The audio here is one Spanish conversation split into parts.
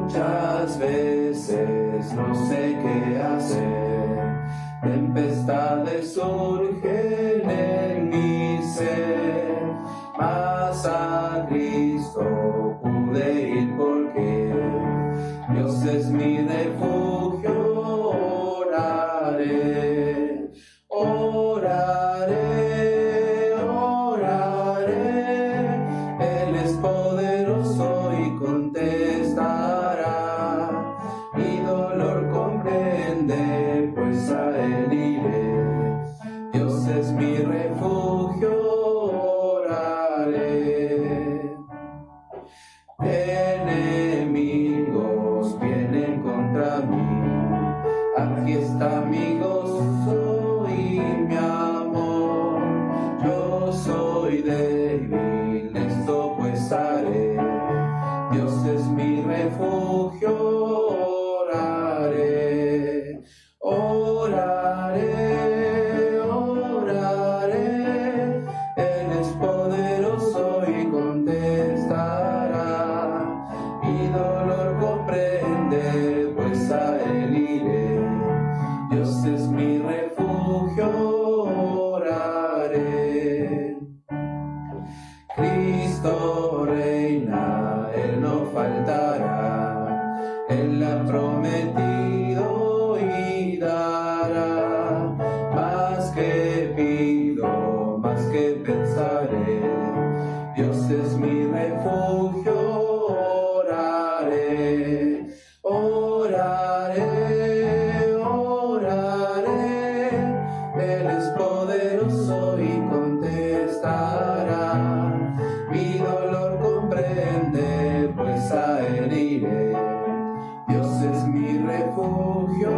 Muchas veces no sé qué hacer, tempestades surgen en mi ser, mas a Cristo pude ir porque Dios es mi refugio. Oraré, oraré, oraré, Él es poderoso y contestará. Mi dolor comprende, pues a Él iré. Dios es mi refugio, oraré. Enemigos vienen contra mí, aquí está mi gozo y mi amor. Yo soy débil, esto pues haré. Dios es mi refugio, oraré, oraré, oraré. Él es poderoso y contestará. Mi dolor comprende, pues a Él iré. Dios es mi refugio, oraré. Cristo reina, Él no faltará, Él ha prometido y dará. Más que pido, más que pensaré, Dios es mi refugio, oraré, oraré, oraré. Él es poderoso y contestará. Mi dolor comprende, pues a Él iré. Dios es mi refugio,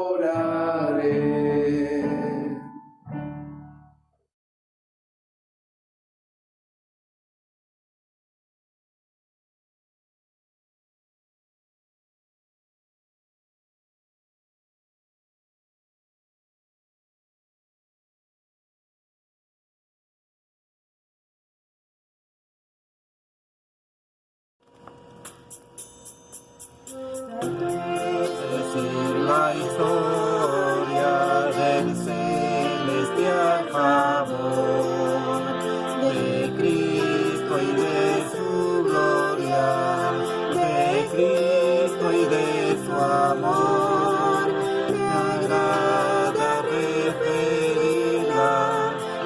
oraré. Decir la historia del celestial favor de Cristo y de su gloria, de Cristo y de su amor. Me agrada referirla,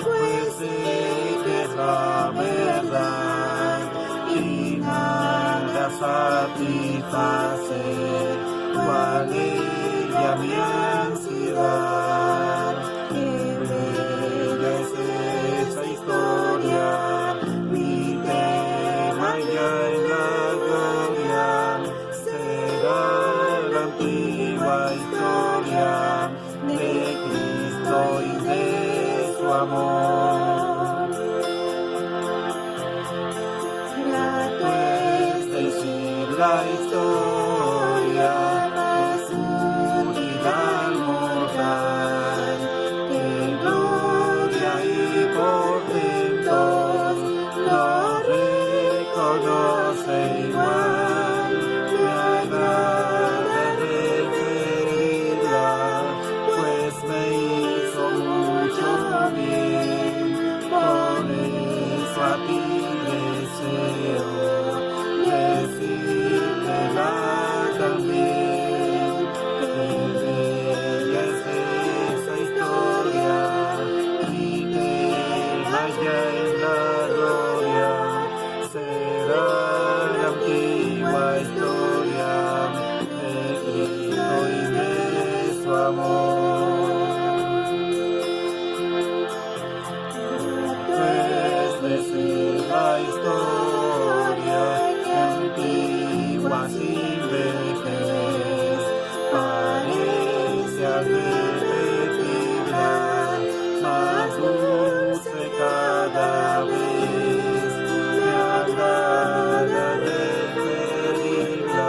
pues sé que es la verdad y nada satisface cual ella mi ansiedad. Qué bella es esa historia, mi tema ya en la gloria será la antigua historia de Cristo y de su amor. Grato es decir la historia de su unidad mortal, que gloria y portentos lo reconoce igual. Me agrada referirla, pues me hizo mucho bien, por eso a ti deseo decírtela también. Qué bella es esa historia, y que vaya en la gloria será la antigua historia de Cristo y de su amor. Pues decir la historia antigua sin vejez, parece al repetirla más dulce cada vez. Me agrada referirla,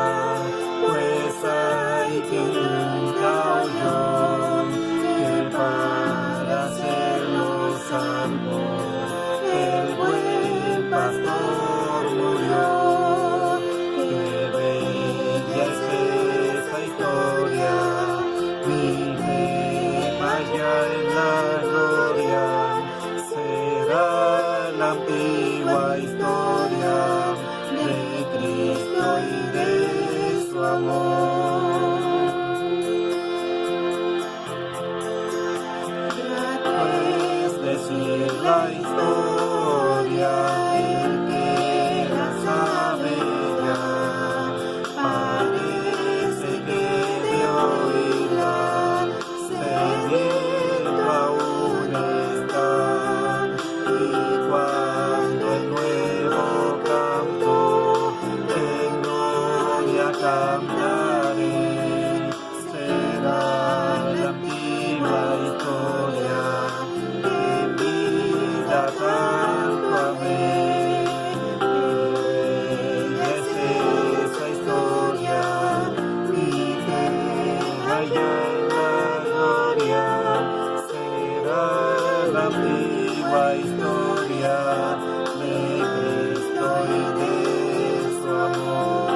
cambiaré, será la antigua historia de vida tanto amé. Es esa historia y que allá en la gloria será la antigua historia de Cristo y de su amor.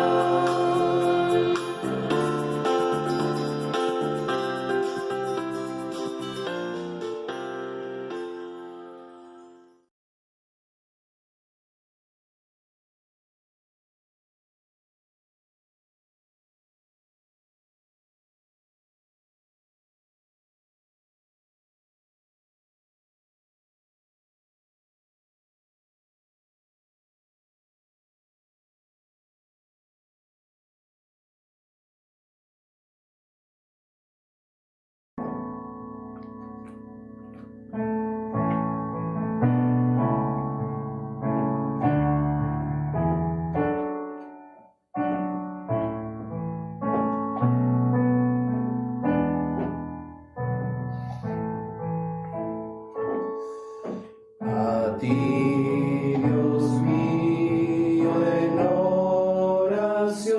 A ti, Dios mío, en oración,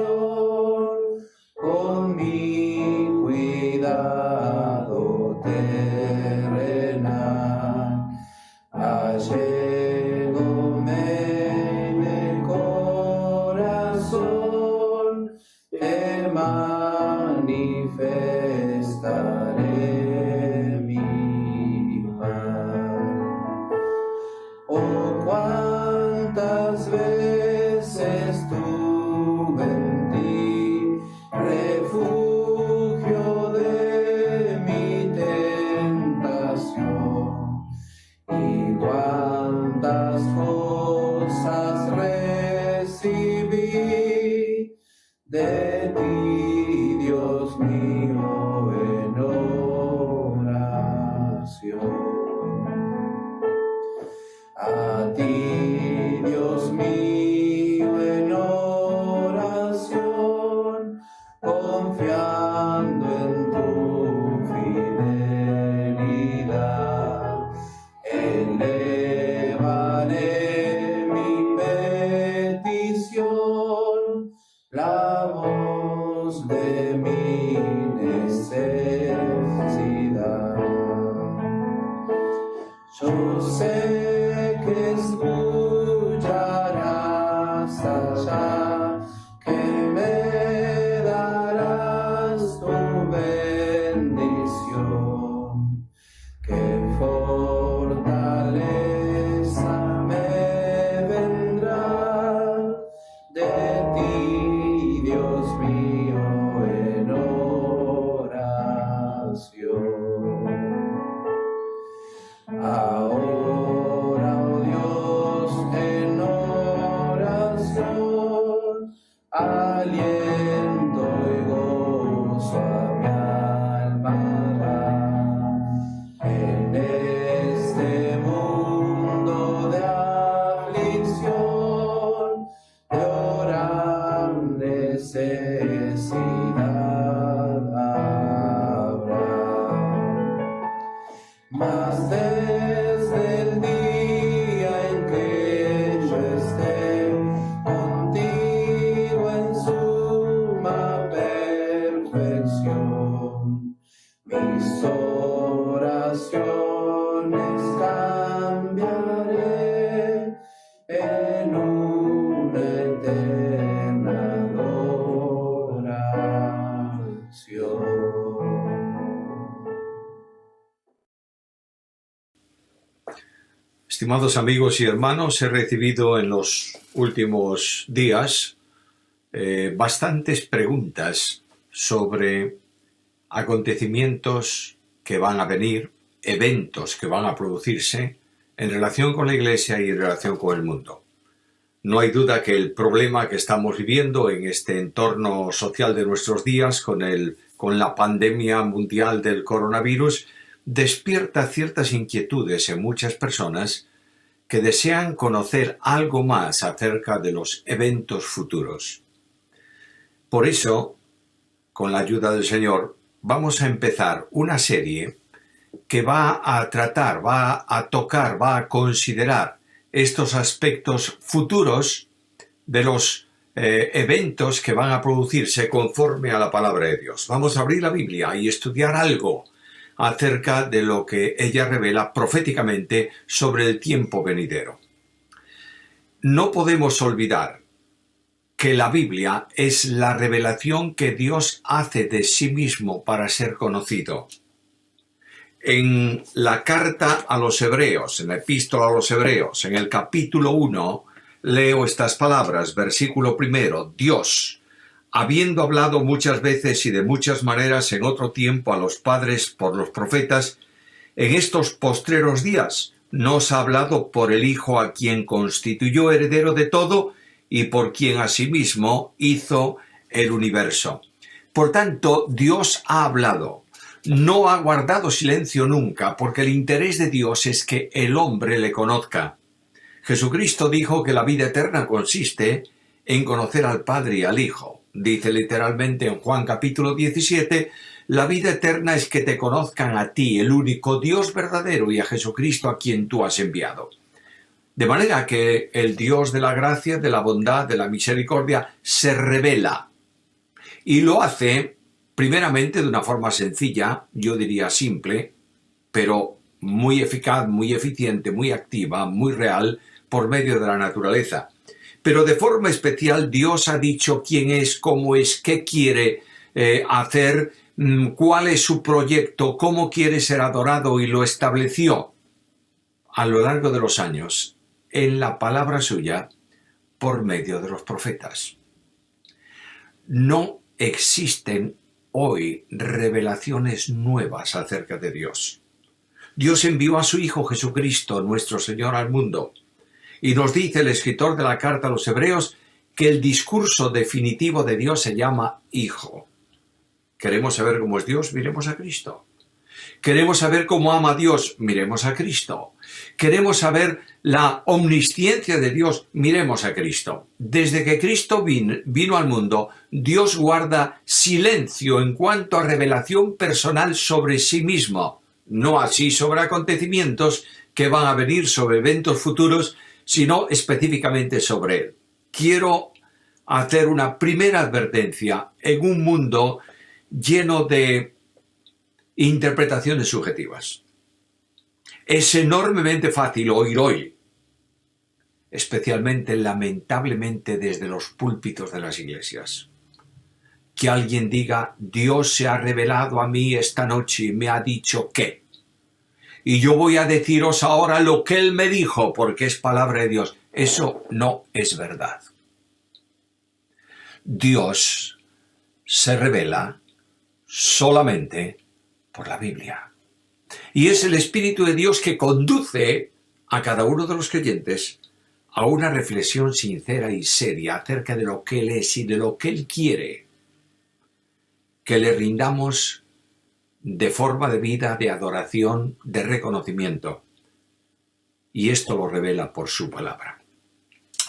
con mi cuidado terrenal, allégome en el corazón, te manifestaré mi paz. Oh, cuántas veces tuve en ti refugio de mi tentación, y cuántas cosas recibí de ti, Dios mío, en oración. A ti, Dios mío, en oración, confiando en tu fidelidad, elevaré mi petición, la voz de mi necesidad. Yo sé que escucharás allá, que me darás tu bendición, que fortaleza me vendrá de ti, Dios mío, en oración. Ahora, oh Dios, en oración, aliento y gozo a mi alma da. En este mundo de aflicción, de orar necesidad habrá. Mas desde el día en que yo esté contigo en suma perfección, mis oraciones cambiaré en una eterna adoración. Estimados amigos y hermanos, he recibido en los últimos días bastantes preguntas sobre acontecimientos que van a venir, eventos que van a producirse en relación con la Iglesia y en relación con el mundo. No hay duda que el problema que estamos viviendo en este entorno social de nuestros días con la pandemia mundial del coronavirus despierta ciertas inquietudes en muchas personas que desean conocer algo más acerca de los eventos futuros. Por eso, con la ayuda del Señor, vamos a empezar una serie que va a tratar, va a tocar, va a considerar estos aspectos futuros de los eventos que van a producirse conforme a la palabra de Dios. Vamos a abrir la Biblia y estudiar algo acerca de lo que ella revela proféticamente sobre el tiempo venidero. No podemos olvidar que la Biblia es la revelación que Dios hace de sí mismo para ser conocido. En la carta a los Hebreos, en la epístola a los Hebreos, en el capítulo 1, leo estas palabras, versículo 1, Dios, habiendo hablado muchas veces y de muchas maneras en otro tiempo a los padres por los profetas, en estos postreros días nos ha hablado por el Hijo a quien constituyó heredero de todo y por quien asimismo hizo el universo. Por tanto, Dios ha hablado. No ha guardado silencio nunca, porque el interés de Dios es que el hombre le conozca. Jesucristo dijo que la vida eterna consiste en conocer al Padre y al Hijo. Dice literalmente en Juan capítulo 17, la vida eterna es que te conozcan a ti, el único Dios verdadero, y a Jesucristo a quien tú has enviado. De manera que el Dios de la gracia, de la bondad, de la misericordia, se revela. Y lo hace primeramente de una forma sencilla, yo diría simple, pero muy eficaz, muy eficiente, muy activa, muy real, por medio de la naturaleza. Pero de forma especial Dios ha dicho quién es, cómo es, qué quiere hacer, cuál es su proyecto, cómo quiere ser adorado, y lo estableció a lo largo de los años en la palabra suya por medio de los profetas. No existen hoy revelaciones nuevas acerca de Dios. Dios envió a su Hijo Jesucristo, nuestro Señor, al mundo. Y nos dice el escritor de la carta a los Hebreos que el discurso definitivo de Dios se llama Hijo. ¿Queremos saber cómo es Dios? Miremos a Cristo. ¿Queremos saber cómo ama a Dios? Miremos a Cristo. ¿Queremos saber la omnisciencia de Dios? Miremos a Cristo. Desde que Cristo vino al mundo, Dios guarda silencio en cuanto a revelación personal sobre sí mismo. No así sobre acontecimientos que van a venir, sobre eventos futuros, sino específicamente sobre Él. Quiero hacer una primera advertencia en un mundo lleno de interpretaciones subjetivas. Es enormemente fácil oír hoy, especialmente lamentablemente desde los púlpitos de las iglesias, que alguien diga, Dios se ha revelado a mí esta noche y me ha dicho que, y yo voy a deciros ahora lo que Él me dijo, porque es palabra de Dios. Eso no es verdad. Dios se revela solamente por la Biblia. Y es el Espíritu de Dios que conduce a cada uno de los creyentes a una reflexión sincera y seria acerca de lo que Él es y de lo que Él quiere. Que le rindamos de forma de vida, de adoración, de reconocimiento. Y esto lo revela por su palabra.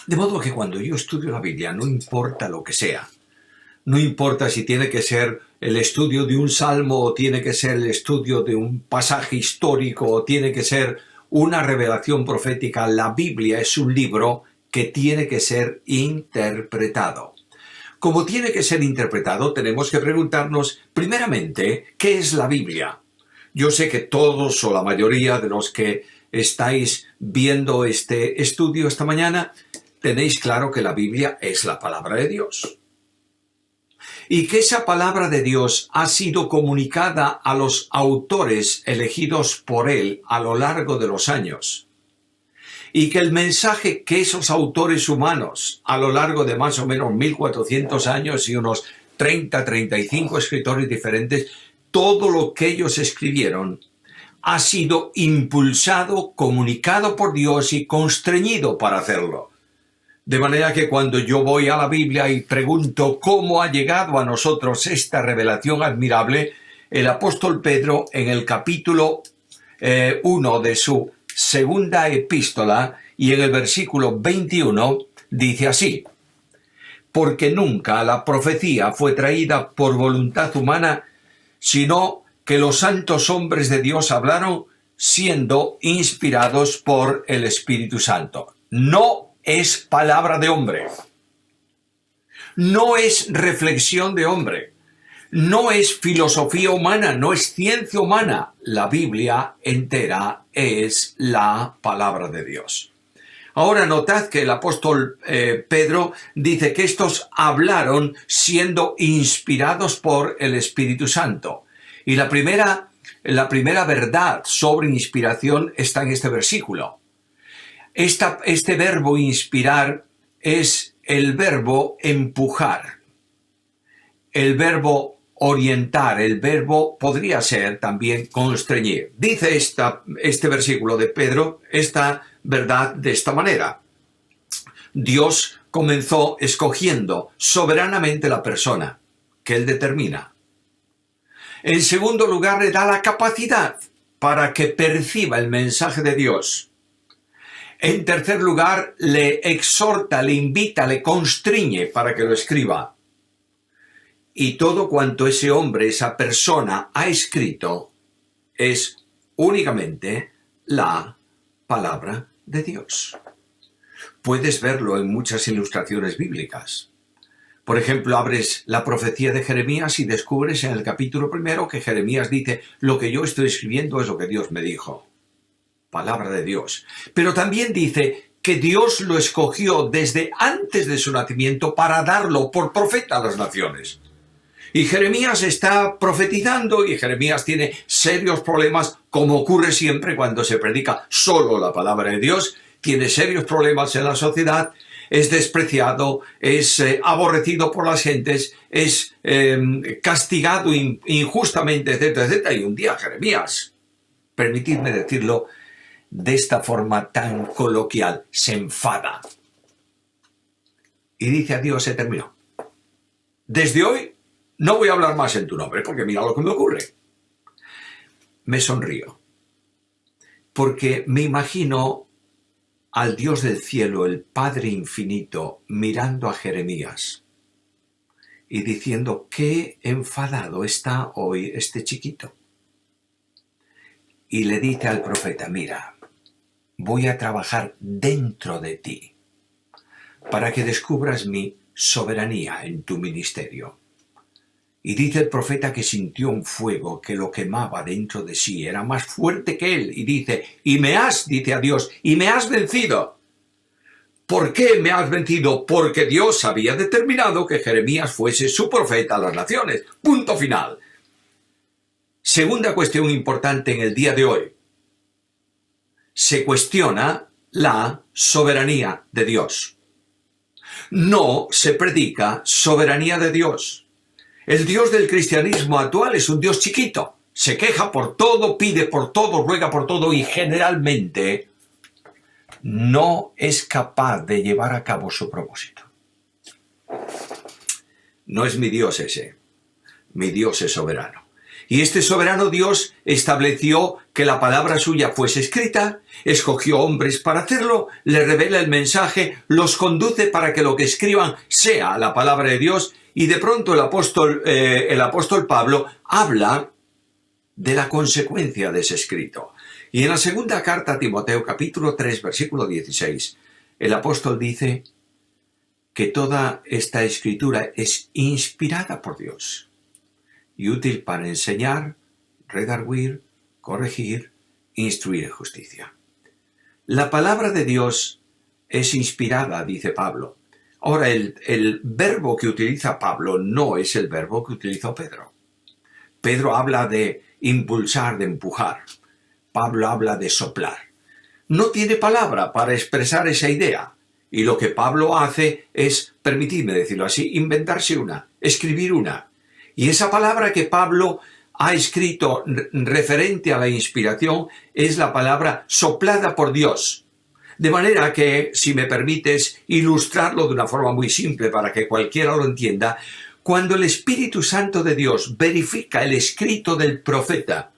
De modo que cuando yo estudio la Biblia, no importa lo que sea, no importa si tiene que ser el estudio de un salmo o tiene que ser el estudio de un pasaje histórico o tiene que ser una revelación profética, la Biblia es un libro que tiene que ser interpretado. Como tiene que ser interpretado, tenemos que preguntarnos primeramente, ¿qué es la Biblia? Yo sé que todos o la mayoría de los que estáis viendo este estudio esta mañana, tenéis claro que la Biblia es la palabra de Dios. Y que esa palabra de Dios ha sido comunicada a los autores elegidos por Él a lo largo de los años. Y que el mensaje que esos autores humanos, a lo largo de más o menos 1400 años y unos 35 escritores diferentes, todo lo que ellos escribieron ha sido impulsado, comunicado por Dios y constreñido para hacerlo. De manera que cuando yo voy a la Biblia y pregunto cómo ha llegado a nosotros esta revelación admirable, el apóstol Pedro en el capítulo 1 de su segunda epístola y en el versículo 21 dice así: porque nunca la profecía fue traída por voluntad humana, sino que los santos hombres de Dios hablaron siendo inspirados por el Espíritu Santo. No es palabra de hombre, no es reflexión de hombre, no es filosofía humana, no es ciencia humana. La Biblia entera es la palabra de Dios. Ahora notad que el apóstol Pedro dice que estos hablaron siendo inspirados por el Espíritu Santo. Y la primera verdad sobre inspiración está en este versículo. Este verbo inspirar es el verbo empujar, el verbo orientar, el verbo podría ser también constreñir. Dice este versículo de Pedro esta verdad de esta manera. Dios comenzó escogiendo soberanamente la persona que Él determina. En segundo lugar, le da la capacidad para que perciba el mensaje de Dios. En tercer lugar, le exhorta, le invita, le constriñe para que lo escriba. Y todo cuanto ese hombre, esa persona ha escrito es únicamente la palabra de Dios. Puedes verlo en muchas ilustraciones bíblicas. Por ejemplo, abres la profecía de Jeremías y descubres en el capítulo 1 que Jeremías dice: lo que yo estoy escribiendo es lo que Dios me dijo. Palabra de Dios. Pero también dice que Dios lo escogió desde antes de su nacimiento para darlo por profeta a las naciones. Y Jeremías está profetizando y Jeremías tiene serios problemas, como ocurre siempre cuando se predica solo la palabra de Dios. Tiene serios problemas en la sociedad, es despreciado, es aborrecido por las gentes, es castigado injustamente, etcétera, etcétera. Y un día Jeremías, permitidme decirlo de esta forma tan coloquial, se enfada. Y dice a Dios: se terminó. Desde hoy no voy a hablar más en tu nombre, porque mira lo que me ocurre. Me sonrío, porque me imagino al Dios del cielo, el Padre infinito, mirando a Jeremías y diciendo: qué enfadado está hoy este chiquito. Y le dice al profeta: mira, voy a trabajar dentro de ti para que descubras mi soberanía en tu ministerio. Y dice el profeta que sintió un fuego que lo quemaba dentro de sí, era más fuerte que él. Y dice: dice a Dios, y me has vencido. ¿Por qué me has vencido? Porque Dios había determinado que Jeremías fuese su profeta a las naciones. Punto final. Segunda cuestión importante en el día de hoy. Se cuestiona la soberanía de Dios. No se predica soberanía de Dios. El Dios del cristianismo actual es un Dios chiquito. Se queja por todo, pide por todo, ruega por todo y generalmente no es capaz de llevar a cabo su propósito. No es mi Dios ese. Mi Dios es soberano. Y este soberano Dios estableció que la palabra suya fuese escrita, escogió hombres para hacerlo, le revela el mensaje, los conduce para que lo que escriban sea la palabra de Dios. Y de pronto el apóstol Pablo habla de la consecuencia de ese escrito. Y en la segunda carta a Timoteo, capítulo 3, versículo 16, el apóstol dice que toda esta escritura es inspirada por Dios y útil para enseñar, redarguir, corregir, instruir en justicia. La palabra de Dios es inspirada, dice Pablo. Ahora, el verbo que utiliza Pablo no es el verbo que utilizó Pedro. Pedro habla de impulsar, de empujar. Pablo habla de soplar. No tiene palabra para expresar esa idea. Y lo que Pablo hace es, permitidme decirlo así, inventarse una, escribir una. Y esa palabra que Pablo ha escrito referente a la inspiración es la palabra soplada por Dios. De manera que, si me permites ilustrarlo de una forma muy simple para que cualquiera lo entienda, cuando el Espíritu Santo de Dios verifica el escrito del profeta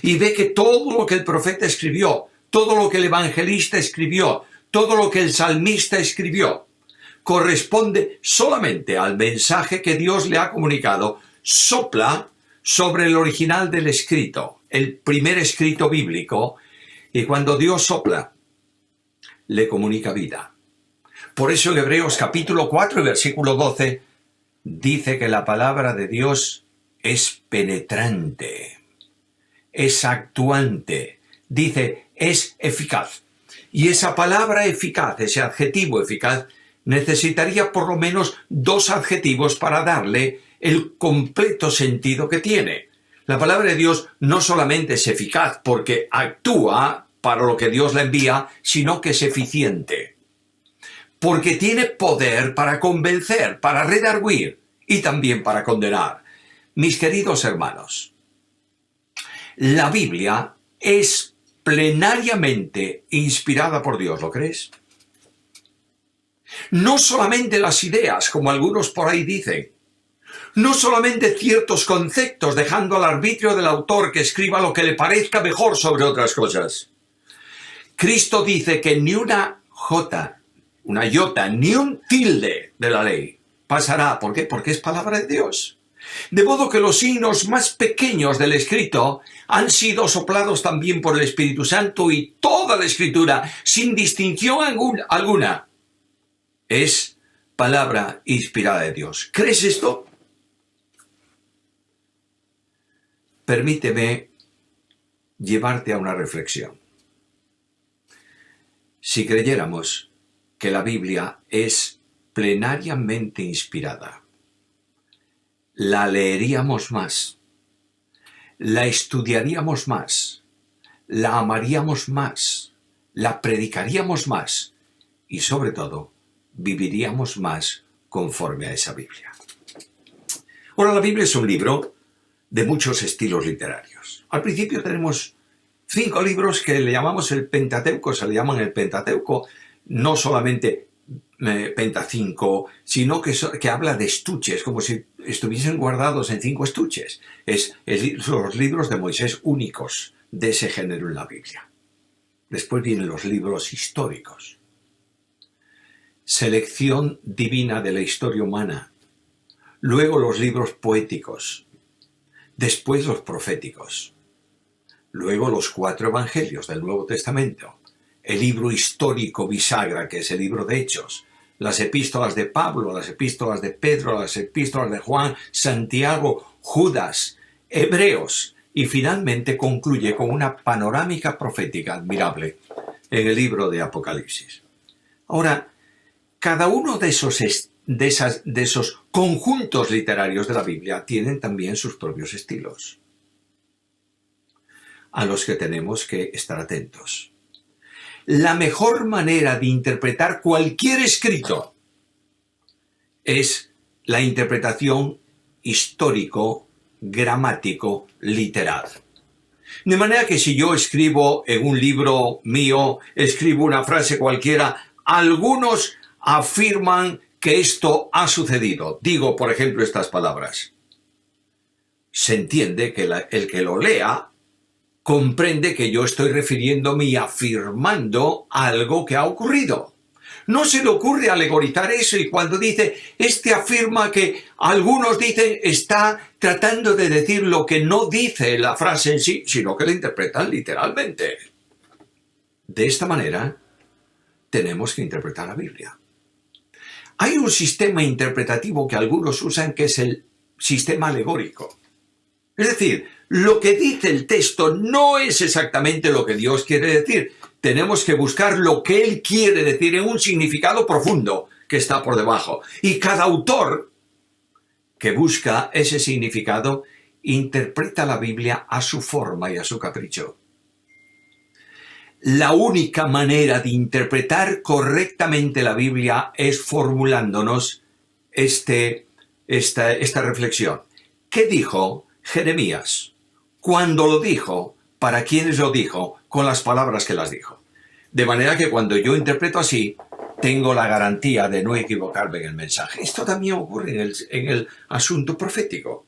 y ve que todo lo que el profeta escribió, todo lo que el evangelista escribió, todo lo que el salmista escribió, corresponde solamente al mensaje que Dios le ha comunicado, sopla sobre el original del escrito, el primer escrito bíblico, y cuando Dios sopla, le comunica vida. Por eso en Hebreos capítulo 4 y versículo 12 dice que la palabra de Dios es penetrante, es actuante, dice, es eficaz. Y esa palabra eficaz, ese adjetivo eficaz, necesitaría por lo menos 2 adjetivos para darle el completo sentido que tiene. La palabra de Dios no solamente es eficaz porque actúa para lo que Dios le envía, sino que es eficiente. Porque tiene poder para convencer, para redarguir y también para condenar. Mis queridos hermanos, la Biblia es plenariamente inspirada por Dios, ¿lo crees? No solamente las ideas, como algunos por ahí dicen, no solamente ciertos conceptos, dejando al arbitrio del autor que escriba lo que le parezca mejor sobre otras cosas. Cristo dice que ni una jota, ni un tilde de la ley pasará. ¿Por qué? Porque es palabra de Dios. De modo que los signos más pequeños del escrito han sido soplados también por el Espíritu Santo, y toda la Escritura, sin distinción alguna, es palabra inspirada de Dios. ¿Crees esto? Permíteme llevarte a una reflexión. Si creyéramos que la Biblia es plenariamente inspirada, la leeríamos más, la estudiaríamos más, la amaríamos más, la predicaríamos más y, sobre todo, viviríamos más conforme a esa Biblia. Ahora, la Biblia es un libro de muchos estilos literarios. Al principio tenemos 5 libros que le llamamos el Pentateuco, se le llaman el Pentateuco, no solamente Pentacinco, sino que habla de estuches, como si estuviesen guardados en 5 estuches. Son los libros de Moisés únicos de ese género en la Biblia. Después vienen los libros históricos. Selección divina de la historia humana. Luego los libros poéticos. Después los proféticos. Luego los 4 evangelios del Nuevo Testamento. El libro histórico bisagra, que es el libro de Hechos. Las epístolas de Pablo, las epístolas de Pedro, las epístolas de Juan, Santiago, Judas, Hebreos. Y finalmente concluye con una panorámica profética admirable en el libro de Apocalipsis. Ahora, cada uno de esos conjuntos literarios de la Biblia tienen también sus propios estilos, a los que tenemos que estar atentos. La mejor manera de interpretar cualquier escrito es la interpretación histórico, gramático, literal. De manera que si yo escribo en un libro mío, escribo una frase cualquiera, algunos afirman que esto ha sucedido. Digo, por ejemplo, estas palabras. Se entiende que el que lo lea comprende que yo estoy refiriéndome y afirmando algo que ha ocurrido. No se le ocurre alegorizar eso, y cuando dice, afirma que algunos dicen, está tratando de decir lo que no dice la frase en sí, sino que la interpretan literalmente. De esta manera, tenemos que interpretar la Biblia. Hay un sistema interpretativo que algunos usan, que es el sistema alegórico. Es decir, lo que dice el texto no es exactamente lo que Dios quiere decir. Tenemos que buscar lo que Él quiere decir en un significado profundo que está por debajo. Y cada autor que busca ese significado interpreta la Biblia a su forma y a su capricho. La única manera de interpretar correctamente la Biblia es formulándonos esta reflexión. ¿Qué dijo Jeremías? Cuando lo dijo, ¿para quiénes lo dijo? Con las palabras que las dijo. De manera que cuando yo interpreto así, tengo la garantía de no equivocarme en el mensaje. Esto también ocurre en el asunto profético.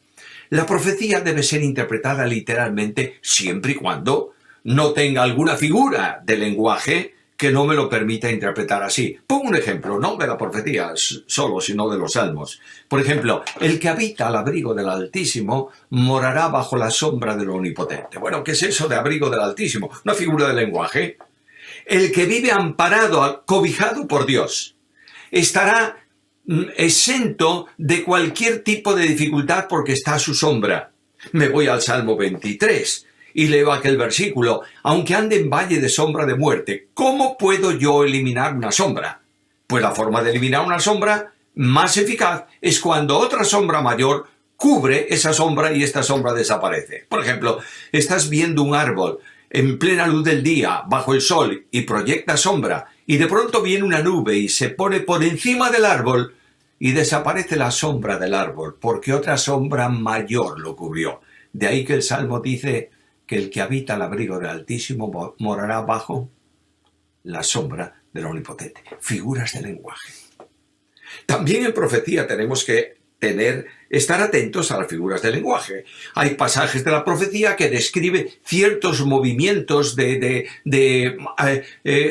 La profecía debe ser interpretada literalmente siempre y cuando no tenga alguna figura de lenguaje que no me lo permita interpretar así. Pongo un ejemplo, no de la profecía solo, sino de los salmos. Por ejemplo, el que habita al abrigo del Altísimo morará bajo la sombra del Omnipotente. Bueno, ¿qué es eso de abrigo del Altísimo? Una figura de lenguaje. El que vive amparado, cobijado por Dios, estará exento de cualquier tipo de dificultad porque está a su sombra. Me voy al Salmo 23 y leo aquel versículo: aunque ande en valle de sombra de muerte, ¿cómo puedo yo eliminar una sombra? Pues la forma de eliminar una sombra más eficaz es cuando otra sombra mayor cubre esa sombra y esta sombra desaparece. Por ejemplo, estás viendo un árbol en plena luz del día, bajo el sol, y proyecta sombra, y de pronto viene una nube y se pone por encima del árbol y desaparece la sombra del árbol, porque otra sombra mayor lo cubrió. De ahí que el Salmo dice que el que habita al abrigo del Altísimo morará bajo la sombra del Omnipotente. Figuras de lenguaje. También en profecía tenemos que estar atentos a las figuras del lenguaje. Hay pasajes de la profecía que describe ciertos movimientos de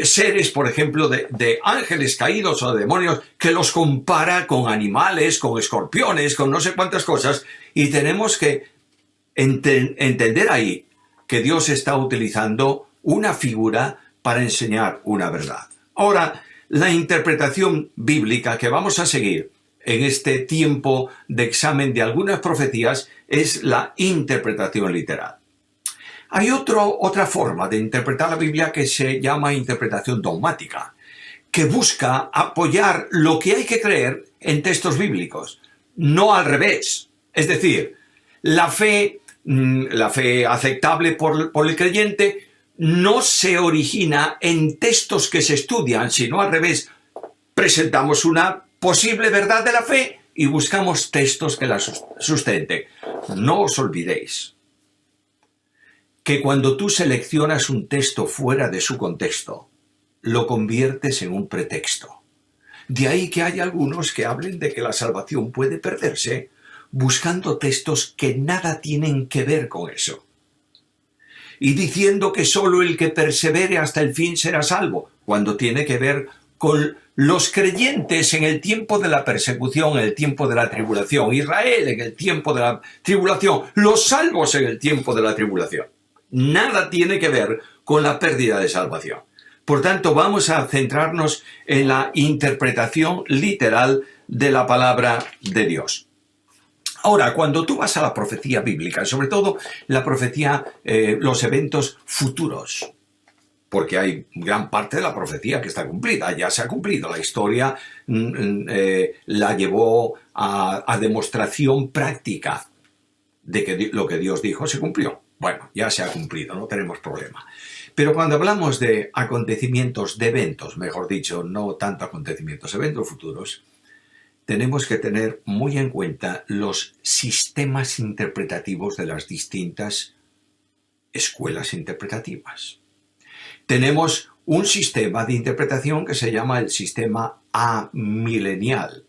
seres, por ejemplo, de ángeles caídos o de demonios, que los compara con animales, con escorpiones, con no sé cuántas cosas, y tenemos que entender ahí que Dios está utilizando una figura para enseñar una verdad. Ahora, la interpretación bíblica que vamos a seguir en este tiempo de examen de algunas profecías es la interpretación literal. Hay otra forma de interpretar la Biblia que se llama interpretación dogmática, que busca apoyar lo que hay que creer en textos bíblicos, no al revés. Es decir, la fe aceptable por el creyente no se origina en textos que se estudian, sino al revés. Presentamos una posible verdad de la fe y buscamos textos que la sustenten. No os olvidéis que cuando tú seleccionas un texto fuera de su contexto, lo conviertes en un pretexto. De ahí que hay algunos que hablen de que la salvación puede perderse buscando textos que nada tienen que ver con eso. Y diciendo que solo el que persevere hasta el fin será salvo, cuando tiene que ver con los creyentes en el tiempo de la persecución, en el tiempo de la tribulación, Israel en el tiempo de la tribulación, los salvos en el tiempo de la tribulación. Nada tiene que ver con la pérdida de salvación. Por tanto, vamos a centrarnos en la interpretación literal de la palabra de Dios. Ahora, cuando tú vas a la profecía bíblica, sobre todo la profecía, los eventos futuros, porque hay gran parte de la profecía que está cumplida, ya se ha cumplido. La historia la llevó a demostración práctica de que lo que Dios dijo se cumplió. Bueno, ya se ha cumplido, no tenemos problema. Pero cuando hablamos de acontecimientos, de eventos, mejor dicho, no tanto acontecimientos, eventos futuros, tenemos que tener muy en cuenta los sistemas interpretativos de las distintas escuelas interpretativas. Tenemos un sistema de interpretación que se llama el sistema amilenial,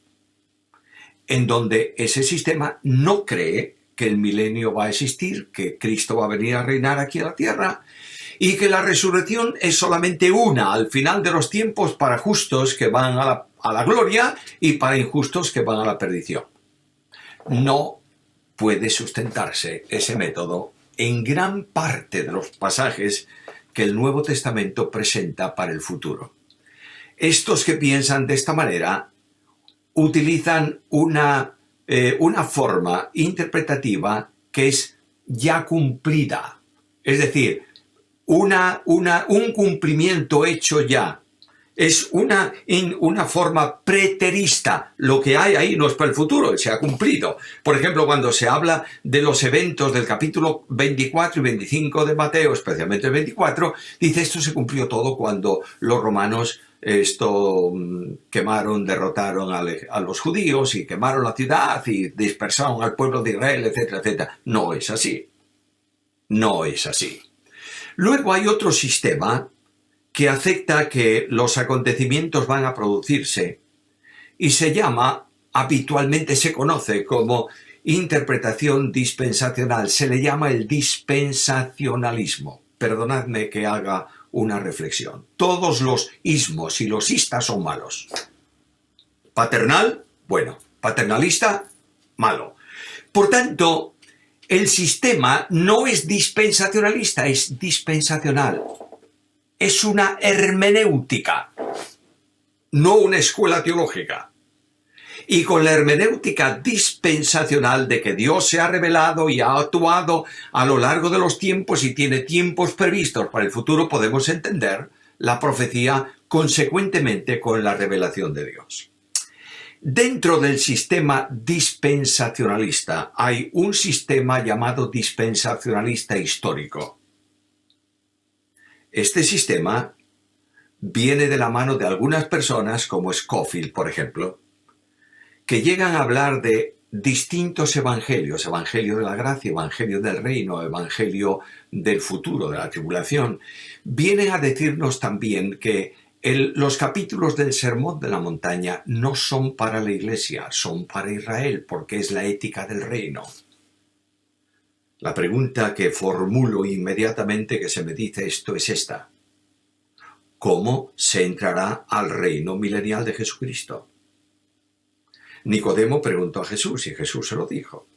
en donde ese sistema no cree que el milenio va a existir, que Cristo va a venir a reinar aquí a la tierra y que la resurrección es solamente una al final de los tiempos para justos que van a la gloria y para injustos que van a la perdición. No puede sustentarse ese método en gran parte de los pasajes que el Nuevo Testamento presenta para el futuro. Estos que piensan de esta manera utilizan una forma interpretativa que es ya cumplida, es decir, un cumplimiento hecho ya. Es una forma preterista. Lo que hay ahí no es para el futuro, se ha cumplido. Por ejemplo, cuando se habla de los eventos del capítulo 24 y 25 de Mateo, especialmente el 24, dice esto se cumplió todo cuando los romanos quemaron, derrotaron a los judíos y quemaron la ciudad y dispersaron al pueblo de Israel, etcétera, etcétera. No es así. No es así. Luego hay otro sistema que acepta que los acontecimientos van a producirse y se llama, habitualmente se conoce como interpretación dispensacional, se le llama el dispensacionalismo. Perdonadme que haga una reflexión. Todos los ismos y los istas son malos. Paternal, bueno. Paternalista, malo. Por tanto, el sistema no es dispensacionalista, es dispensacional. Es una hermenéutica, no una escuela teológica. Y con la hermenéutica dispensacional de que Dios se ha revelado y ha actuado a lo largo de los tiempos y tiene tiempos previstos para el futuro, podemos entender la profecía consecuentemente con la revelación de Dios. Dentro del sistema dispensacionalista hay un sistema llamado dispensacionalista histórico. Este sistema viene de la mano de algunas personas, como Scofield, por ejemplo, que llegan a hablar de distintos evangelios, evangelio de la gracia, evangelio del reino, evangelio del futuro, de la tribulación. Vienen a decirnos también que los capítulos del Sermón de la Montaña no son para la Iglesia, son para Israel, porque es la ética del reino. La pregunta que formulo inmediatamente que se me dice esto es esta: ¿cómo se entrará al reino milenial de Jesucristo? Nicodemo preguntó a Jesús y Jesús se lo dijo.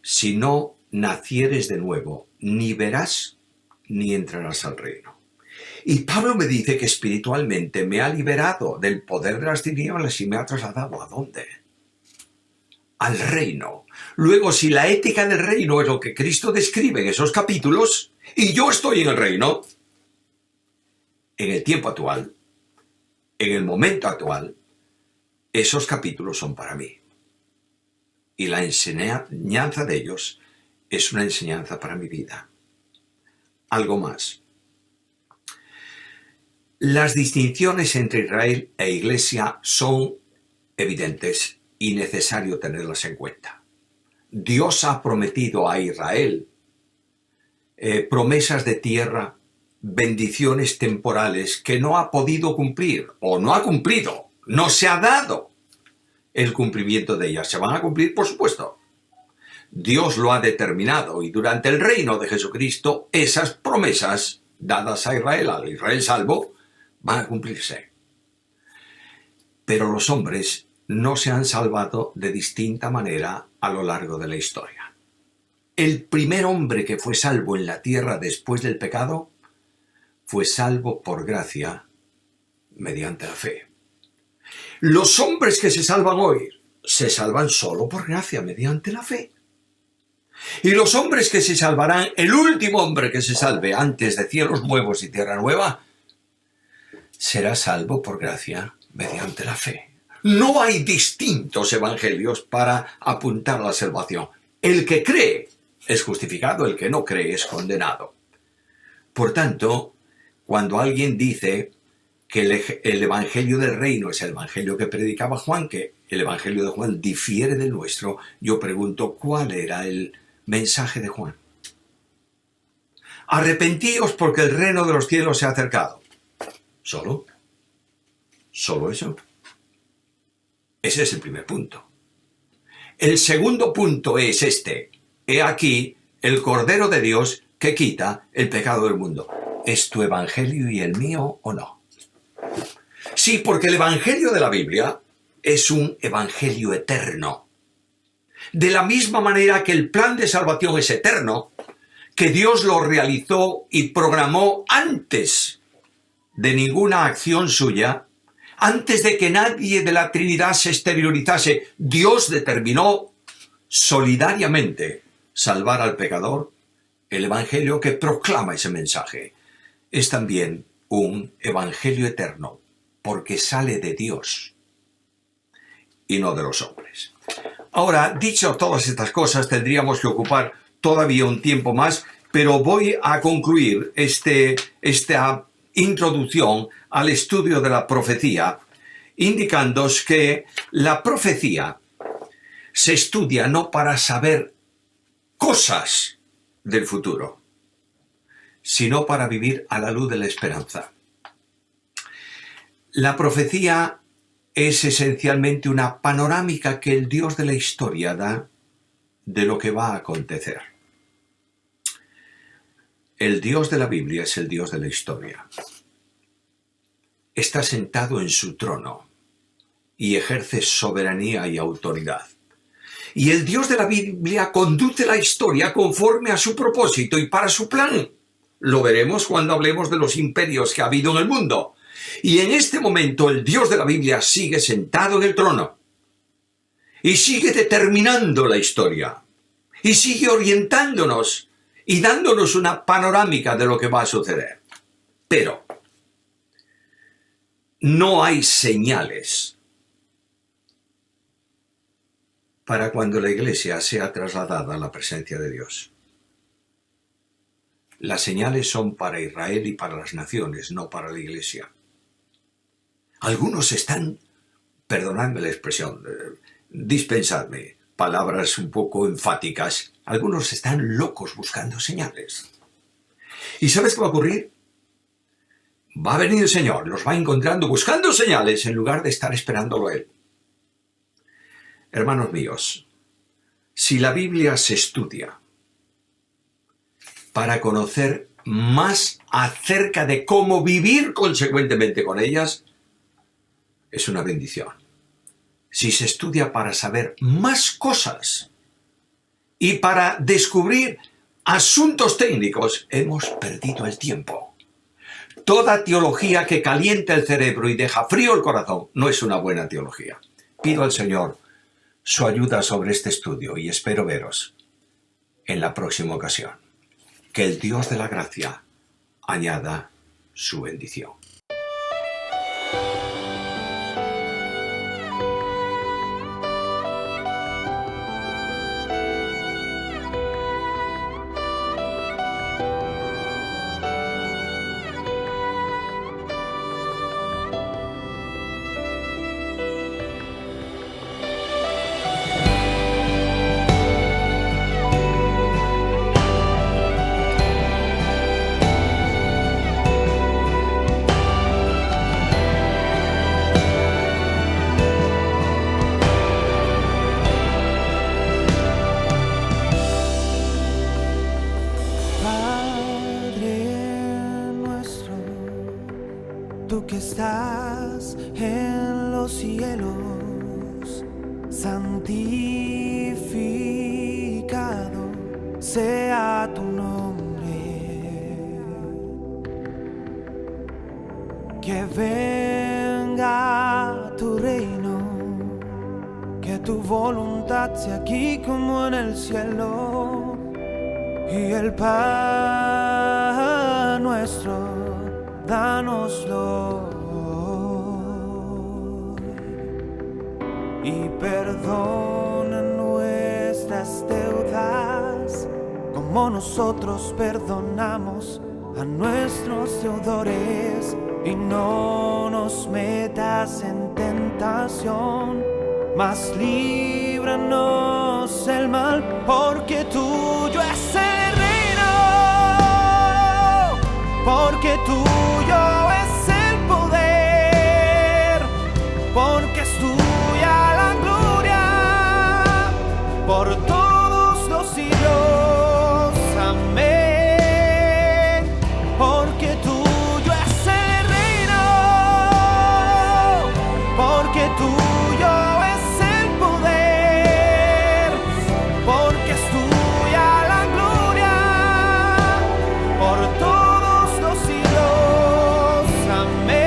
Si no nacieres de nuevo, ni verás ni entrarás al reino. Y Pablo me dice que espiritualmente me ha liberado del poder de las tinieblas y me ha trasladado ¿a dónde? Al reino. Luego, si la ética del reino es lo que Cristo describe en esos capítulos, y yo estoy en el reino, en el tiempo actual, en el momento actual, esos capítulos son para mí. Y la enseñanza de ellos es una enseñanza para mi vida. Algo más. Las distinciones entre Israel e Iglesia son evidentes y necesario tenerlas en cuenta. Dios ha prometido a Israel promesas de tierra, bendiciones temporales que no ha podido cumplir o no ha cumplido. No se ha dado el cumplimiento de ellas. ¿Se van a cumplir? Por supuesto. Dios lo ha determinado y durante el reino de Jesucristo esas promesas dadas a Israel, al Israel salvo, van a cumplirse. Pero los hombres no se han salvado de distinta manera a lo largo de la historia. El primer hombre que fue salvo en la tierra después del pecado fue salvo por gracia mediante la fe. Los hombres que se salvan hoy se salvan solo por gracia mediante la fe. Y los hombres que se salvarán, el último hombre que se salve antes de cielos nuevos y tierra nueva, será salvo por gracia mediante la fe. No hay distintos evangelios para apuntar a la salvación. El que cree es justificado, el que no cree es condenado. Por tanto, cuando alguien dice que el evangelio del reino es el evangelio que predicaba Juan, que el evangelio de Juan difiere del nuestro, yo pregunto, ¿cuál era el mensaje de Juan? Arrepentíos porque el reino de los cielos se ha acercado. ¿Solo eso? Ese es el primer punto. El segundo punto es este: he aquí el Cordero de Dios que quita el pecado del mundo. ¿Es tu evangelio y el mío o no? Sí, porque el evangelio de la Biblia es un evangelio eterno. De la misma manera que el plan de salvación es eterno, que Dios lo realizó y programó antes de ninguna acción suya, antes de que nadie de la Trinidad se exteriorizase, Dios determinó solidariamente salvar al pecador. El evangelio que proclama ese mensaje es también un evangelio eterno, porque sale de Dios y no de los hombres. Ahora, dicho todas estas cosas, tendríamos que ocupar todavía un tiempo más, pero voy a concluir esta introducción al estudio de la profecía, indicándoos que la profecía se estudia no para saber cosas del futuro, sino para vivir a la luz de la esperanza. La profecía es esencialmente una panorámica que el Dios de la historia da de lo que va a acontecer. El Dios de la Biblia es el Dios de la historia. Está sentado en su trono y ejerce soberanía y autoridad. Y el Dios de la Biblia conduce la historia conforme a su propósito y para su plan. Lo veremos cuando hablemos de los imperios que ha habido en el mundo. Y en este momento el Dios de la Biblia sigue sentado en el trono. Y sigue determinando la historia. Y sigue orientándonos y dándonos una panorámica de lo que va a suceder. Pero no hay señales para cuando la Iglesia sea trasladada a la presencia de Dios. Las señales son para Israel y para las naciones, no para la Iglesia. Algunos están, perdonadme la expresión, dispensadme, palabras un poco enfáticas, algunos están locos buscando señales. ¿Y sabes qué va a ocurrir? Va a venir el Señor, los va encontrando buscando señales en lugar de estar esperándolo a Él. Hermanos míos, si la Biblia se estudia para conocer más acerca de cómo vivir consecuentemente con ellas, es una bendición. Si se estudia para saber más cosas y para descubrir asuntos técnicos, hemos perdido el tiempo. Toda teología que calienta el cerebro y deja frío el corazón no es una buena teología. Pido al Señor su ayuda sobre este estudio y espero veros en la próxima ocasión. Que el Dios de la gracia añada su bendición. Tú que estás en los cielos, santificado sea tu nombre. Que venga tu reino, que tu voluntad sea aquí como en el cielo. Y el pan nuestro dánoslo hoy, y perdona nuestras deudas como nosotros perdonamos a nuestros deudores, y no nos metas en tentación, mas líbranos del mal, porque tuyo es el reino, porque tuyo es el poder, porque es tuya la gloria, por todos los siglos, amén. Porque tuyo es el reino, porque tuyo es el poder, porque es tuya la gloria, por todos los siglos, amén.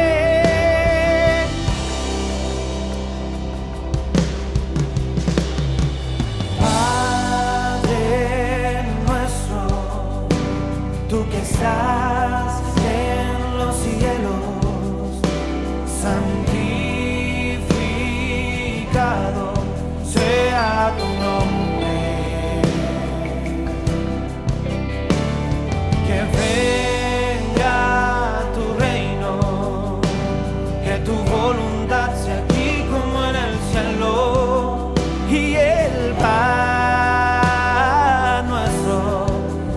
Padre nuestro, tú que estás en los cielos, santificado sea tu nombre. Que venga tu reino, que tu voluntad sea aquí como en el cielo. Y el pan nuestro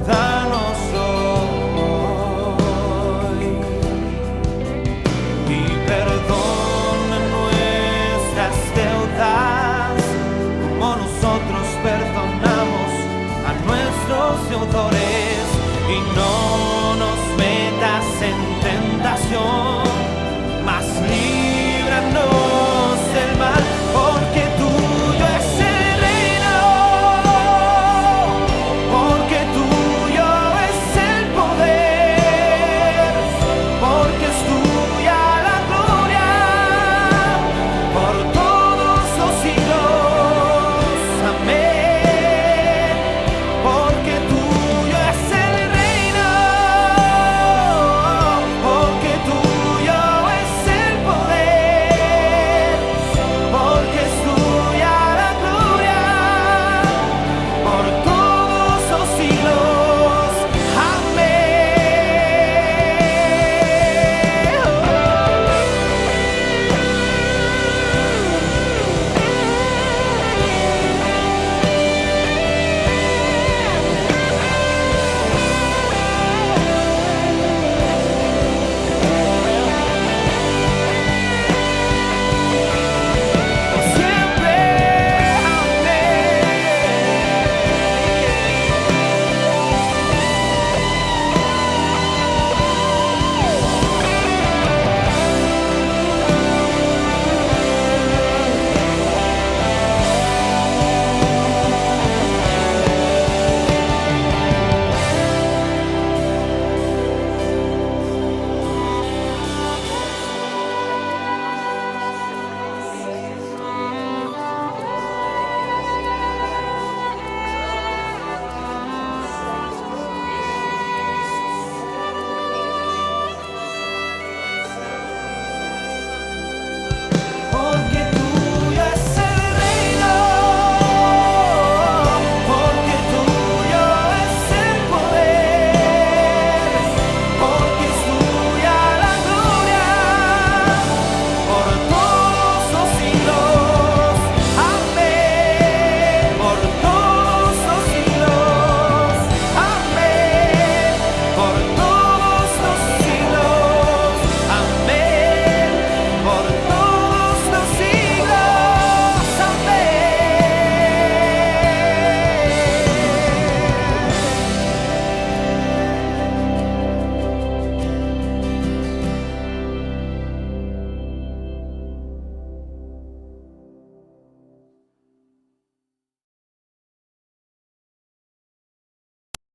dánoslo hoy, y perdona nuestras deudas como nosotros perdonamos a nuestros deudores,